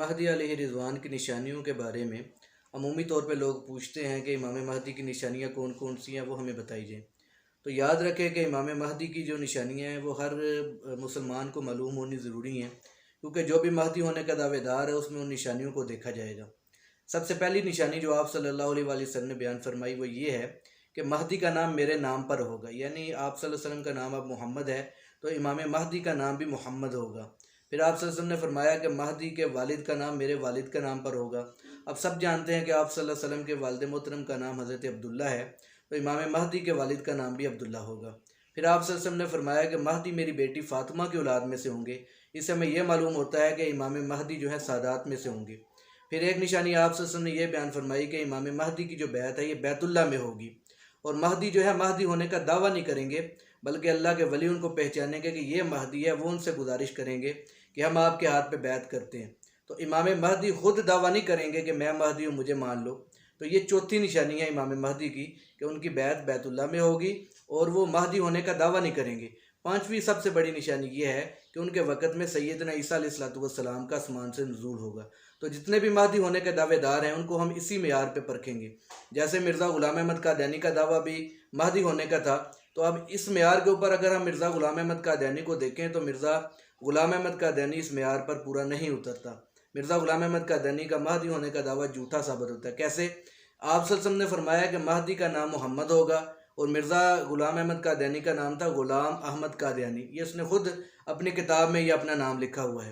مہدی علیہ رضوان کی نشانیوں کے بارے میں عمومی طور پہ لوگ پوچھتے ہیں کہ امام مہدی کی نشانیاں کون کون سی ہیں، وہ ہمیں بتائی جائیں۔ تو یاد رکھیں کہ امام مہدی کی جو نشانیاں ہیں وہ ہر مسلمان کو معلوم ہونی ضروری ہیں، کیونکہ جو بھی مہدی ہونے کا دعوے دار ہے اس میں ان نشانیوں کو دیکھا جائے گا۔ سب سے پہلی نشانی جو آپ صلی اللہ علیہ وآلہ وسلم نے بیان فرمائی وہ یہ ہے کہ مہدی کا نام میرے نام پر ہوگا، یعنی آپ صلی اللہ علیہ وسلم کا نام اب محمد ہے تو امام مہدی کا نام بھی محمد ہوگا۔ پھر آپ صلی اللہ علیہ وسلم نے فرمایا کہ مہدی کے والد کا نام میرے والد کا نام پر ہوگا۔ اب سب جانتے ہیں کہ آپ صلی اللہ علیہ وسلم کے والد محترم کا نام حضرت عبداللہ ہے، تو امام مہدی کے والد کا نام بھی عبداللہ ہوگا۔ پھر آپ صلی اللہ علیہ وسلم نے فرمایا کہ مہدی میری بیٹی فاطمہ کی اولاد میں سے ہوں گے، اس سے ہمیں یہ معلوم ہوتا ہے کہ امام مہدی جو ہے سادات میں سے ہوں گے۔ پھر ایک نشانی آپ صلی اللہ علیہ وسلم نے یہ بیان فرمائی کہ امام مہدی کی جو بیعت ہے یہ بیت اللہ میں ہوگی، اور مہدی جو ہے مہدی ہونے کا دعویٰ نہیں کریں گے، بلکہ اللہ کے ولی ان کو پہچانیں گے کہ یہ مہدی ہے، وہ ان سے گزارش کریں گے کہ ہم آپ کے ہاتھ پہ بیعت کرتے ہیں۔ تو امام مہدی خود دعویٰ نہیں کریں گے کہ میں مہدی ہوں مجھے مان لو۔ تو یہ چوتھی نشانی ہے امام مہدی کی کہ ان کی بیعت بیت اللہ میں ہوگی اور وہ مہدی ہونے کا دعویٰ نہیں کریں گے۔ پانچویں سب سے بڑی نشانی یہ ہے کہ ان کے وقت میں سیدنا عیسیٰ علیہ السلام کا آسمان سے نزول ہوگا۔ تو جتنے بھی مہدی ہونے کے دعوے دار ہیں ان کو ہم اسی معیار پہ پرکھیں گے۔ جیسے مرزا غلام احمد قادیانی کا دعویٰ بھی مہدی ہونے کا تھا، تو اب اس معیار کے اوپر اگر ہم مرزا غلام احمد قادیانی کو دیکھیں تو مرزا غلام احمد قادیانی اس معیار پر پورا نہیں اترتا۔ مرزا غلام احمد قادیانی کا مہدی ہونے کا دعویٰ جھوٹا ثابت ہوتا ہے۔ کیسے؟ آپ صلی اللہ علیہ وسلم نے فرمایا کہ مہدی کا نام محمد ہوگا، اور مرزا غلام احمد قادیانی کا نام تھا غلام احمد قادیانی، یہ اس نے خود اپنی کتاب میں یہ اپنا نام لکھا ہوا ہے۔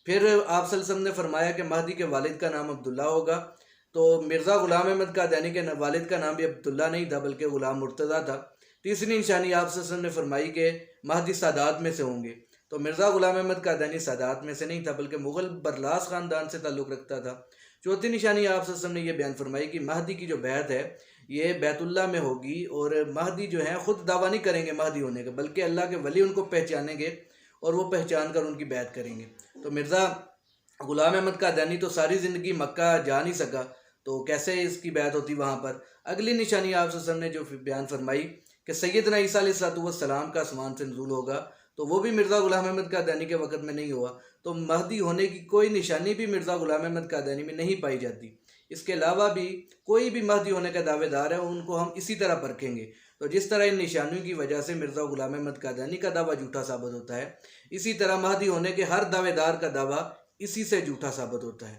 پھر آپ صلی اللہ علیہ وسلم نے فرمایا کہ مہدی کے والد کا نام عبداللہ ہوگا، تو مرزا غلام احمد قادیانی کے والد کا نام بھی عبداللہ نہیں تھا بلکہ غلام مرتضیٰ تھا۔ تیسری نشانی آپ صلی اللہ علیہ وسلم نے فرمائی کہ مہدی سادات میں سے ہوں گے، تو مرزا غلام احمد قادیانی سادات میں سے نہیں تھا بلکہ مغل برلاس خاندان سے تعلق رکھتا تھا۔ چوتھی نشانی آپ صلی اللہ علیہ وسلم نے یہ بیان فرمائی کہ مہدی کی جو بیعت ہے یہ بیت اللہ میں ہوگی، اور مہدی جو ہیں خود دعویٰ نہیں کریں گے مہدی ہونے کا، بلکہ اللہ کے ولی ان کو پہچانیں گے اور وہ پہچان کر ان کی بیعت کریں گے۔ تو مرزا غلام احمد قادیانی تو ساری زندگی مکہ جا نہیں سکا، تو کیسے اس کی بیعت ہوتی وہاں پر؟ اگلی نشانی آپ صلی اللہ علیہ وسلم نے جو بیان فرمائی کہ سیدنا عیسیٰ علیہ السلام کا آسمان سے نزول ہوگا، تو وہ بھی مرزا غلام احمد قادیانی کے وقت میں نہیں ہوا۔ تو مہدی ہونے کی کوئی نشانی بھی مرزا غلام احمد قادیانی میں نہیں پائی جاتی۔ اس کے علاوہ بھی کوئی بھی مہدی ہونے کا دعوے دار ہے ان کو ہم اسی طرح پرکھیں گے۔ تو جس طرح ان نشانیوں کی وجہ سے مرزا غلام احمد قادیانی کا دعویٰ جھوٹا ثابت ہوتا ہے، اسی طرح مہدی ہونے کے ہر دعوے دار کا دعویٰ اسی سے جھوٹا ثابت ہوتا ہے۔